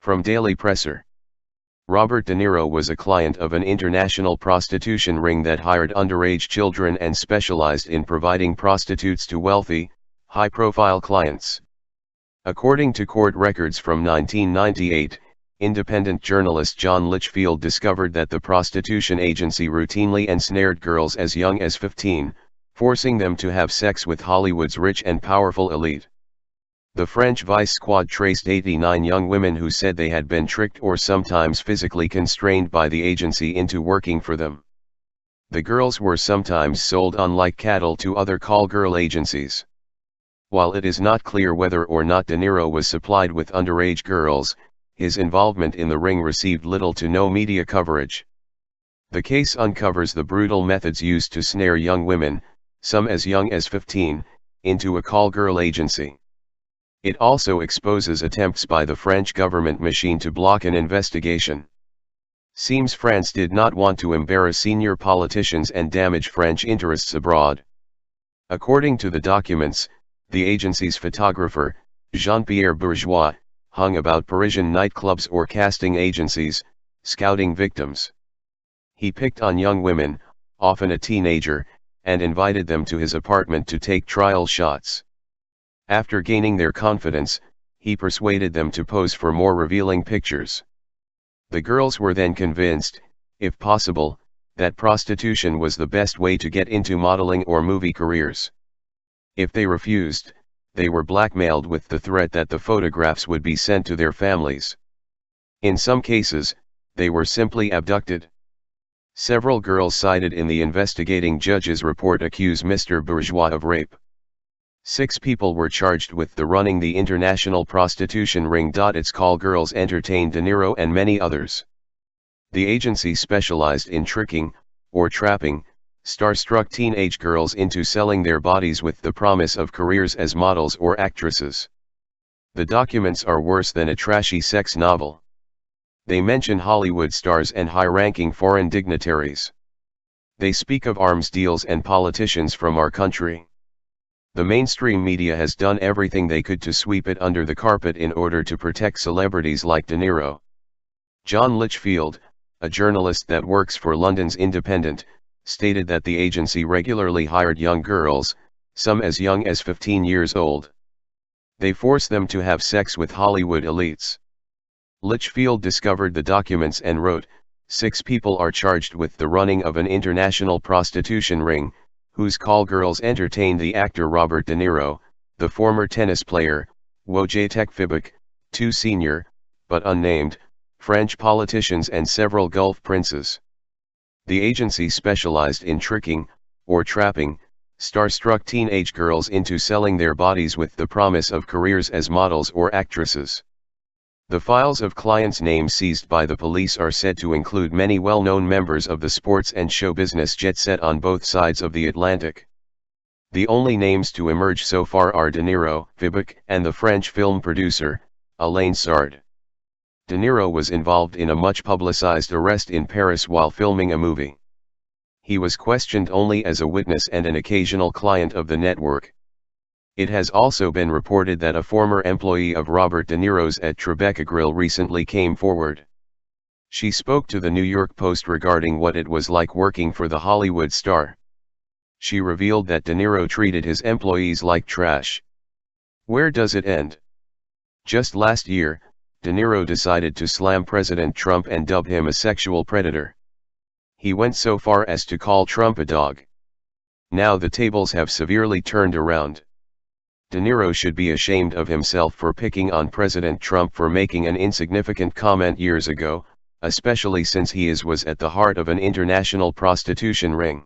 From Daily Presser. Robert De Niro was a client of an international prostitution ring that hired underage children and specialized in providing prostitutes to wealthy, high-profile clients. According to court records from 1998, independent journalist John Litchfield discovered that the prostitution agency routinely ensnared girls as young as 15, forcing them to have sex with Hollywood's rich and powerful elite. The French Vice Squad traced 89 young women who said they had been tricked or sometimes physically constrained by the agency into working for them. The girls were sometimes sold on like cattle to other call-girl agencies. While it is not clear whether or not De Niro was supplied with underage girls, his involvement in the ring received little to no media coverage. The case uncovers the brutal methods used to snare young women, some as young as 15, into a call-girl agency. It also exposes attempts by the French government machine to block an investigation. Seems France did not want to embarrass senior politicians and damage French interests abroad. According to the documents, the agency's photographer, Jean-Pierre Bourgeois, hung about Parisian nightclubs or casting agencies, scouting victims. He picked on young women, often a teenager, and invited them to his apartment to take trial shots. After gaining their confidence, he persuaded them to pose for more revealing pictures. The girls were then convinced, if possible, that prostitution was the best way to get into modeling or movie careers. If they refused, they were blackmailed with the threat that the photographs would be sent to their families. In some cases, they were simply abducted. Several girls cited in the investigating judge's report accuse Mr. Bourgeois of rape. 6 people were charged with running the international prostitution ring. Its call girls entertained De Niro and many others. The agency specialized in tricking, or trapping, starstruck teenage girls into selling their bodies with the promise of careers as models or actresses. The documents are worse than a trashy sex novel. They mention Hollywood stars and high-ranking foreign dignitaries. They speak of arms deals and politicians from our country. The mainstream media has done everything they could to sweep it under the carpet in order to protect celebrities like De Niro. John Litchfield, a journalist that works for London's Independent, stated that the agency regularly hired young girls, some as young as 15 years old. They forced them to have sex with Hollywood elites. Litchfield discovered the documents and wrote, 6 people are charged with the running of an international prostitution ring, whose call girls entertained the actor Robert De Niro, the former tennis player, Wojciech Fibek, 2 senior, but unnamed, French politicians and several Gulf princes. The agency specialized in tricking, or trapping, starstruck teenage girls into selling their bodies with the promise of careers as models or actresses. The files of clients' names seized by the police are said to include many well-known members of the sports and show business jet set on both sides of the Atlantic. The only names to emerge so far are De Niro, Fibek, and the French film producer, Alain Sard. De Niro was involved in a much-publicized arrest in Paris while filming a movie. He was questioned only as a witness and an occasional client of the network. It has also been reported that a former employee of Robert De Niro's at Tribeca Grill recently came forward. She spoke to the New York Post regarding what it was like working for the Hollywood star. She revealed that De Niro treated his employees like trash. Where does it end? Just last year, De Niro decided to slam President Trump and dub him a sexual predator. He went so far as to call Trump a dog. Now the tables have severely turned around. De Niro should be ashamed of himself for picking on President Trump for making an insignificant comment years ago, especially since he was at the heart of an international prostitution ring.